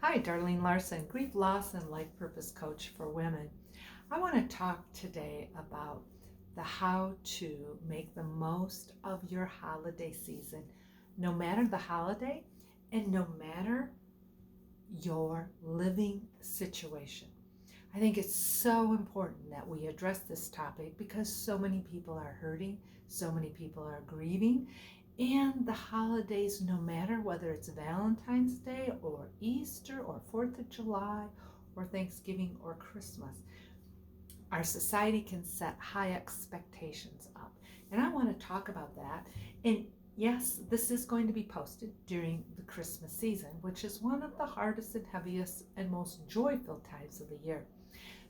Hi, Darlene Larson, grief, loss, and life purpose coach for women. I want to talk today about the how to make the most of your holiday season, no matter the holiday and no matter your living situation. I think it's so important that we address this topic because so many people are hurting, so many people are grieving, and the holidays, no matter whether it's Valentine's Day or Easter or 4th of July or Thanksgiving or Christmas, our society can set high expectations up. And I want to talk about that. And yes, this is going to be posted during the Christmas season, which is one of the hardest and heaviest and most joy-filled times of the year.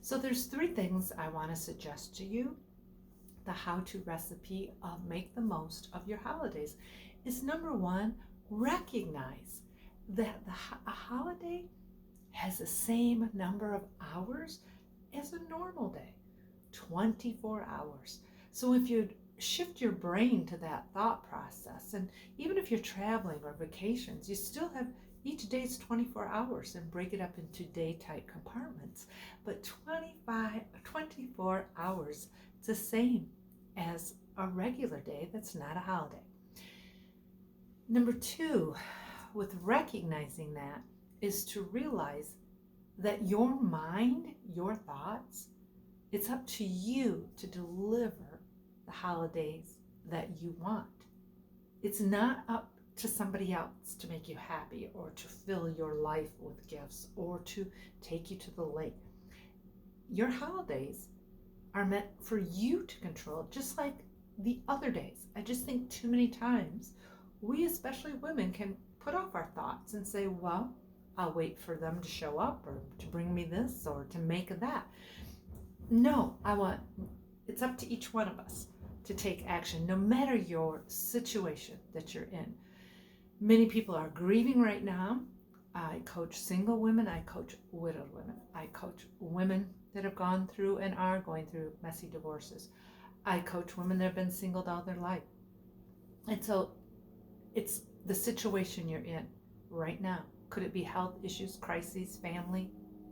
So there's three things I want to suggest to you. The how-to recipe of make the most of your holidays is number one, recognize that a holiday has the same number of hours as a normal day, 24 hours. So if you shift your brain to that thought process, and even if you're traveling or vacations, you still have each day's 24 hours and break it up into day-type compartments. But 24 hours, it's the same as a regular day that's not a holiday. Number two, with recognizing that, is to realize that your mind, your thoughts, it's up to you to deliver the holidays that you want. It's not up to somebody else to make you happy or to fill your life with gifts or to take you to the lake. Your holidays are meant for you to control, just like the other days. I just think too many times we, especially women, can put off our thoughts and say, well, I'll wait for them to show up or to bring me this or to make that. No, it's up to each one of us to take action, no matter your situation that you're in. Many people are grieving right now. I coach single women, I coach widowed women, I coach women that have gone through and are going through messy divorces. I coach women that have been singled all their life. And so it's the situation you're in right now. Could it be health issues, crises, family,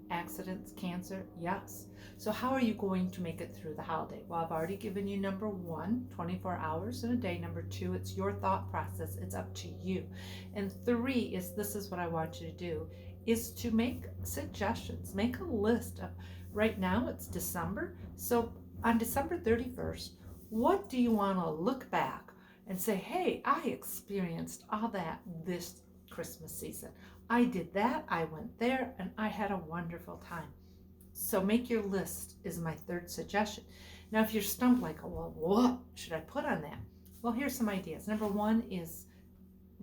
accidents, cancer? Yes. So how are you going to make it through the holiday? Well, I've already given you number one, 24 hours in a day. Number two, it's your thought process. It's up to you. And three this is what I want you to do, is to make suggestions. Make a list of, right now it's December. So on December 31st, what do you want to look back and say, hey, I experienced all that this Christmas season. I did that, I went there, and I had a wonderful time. So make your list is my third suggestion. Now, if you're stumped like, well, what should I put on that? Well, here's some ideas. Number one is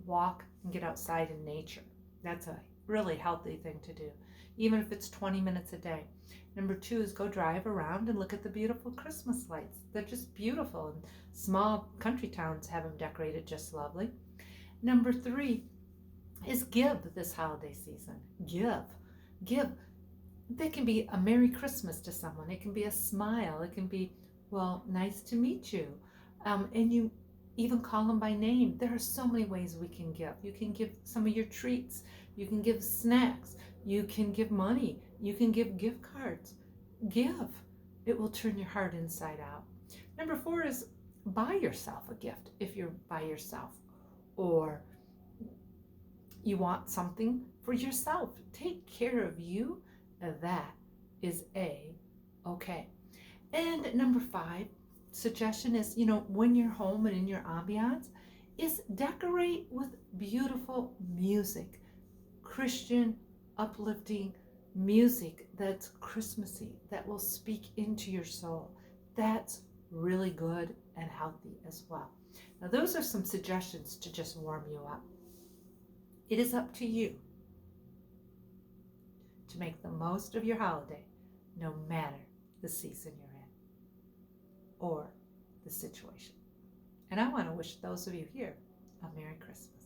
walk and get outside in nature. That's a really healthy thing to do, even if it's 20 minutes a day. Number two is go drive around and look at the beautiful Christmas lights. They're just beautiful, and small country towns have them decorated just lovely. Number three is give this holiday season. Give. That can be a Merry Christmas to someone. It can be a smile. It can be, well, nice to meet you. And you even call them by name. There are so many ways we can give. You can give some of your treats. You can give snacks. You can give money. You can give gift cards. Give. It will turn your heart inside out. Number four is buy yourself a gift if you're by yourself, or you want something for yourself. Take care of you. That is okay. And number five suggestion is, when you're home and in your ambiance, is decorate with beautiful music, Christian, uplifting music that's Christmassy, that will speak into your soul. That's really good and healthy as well. Now, those are some suggestions to just warm you up. It is up to you to make the most of your holiday, no matter the season you're in or the situation. And I want to wish those of you here a Merry Christmas.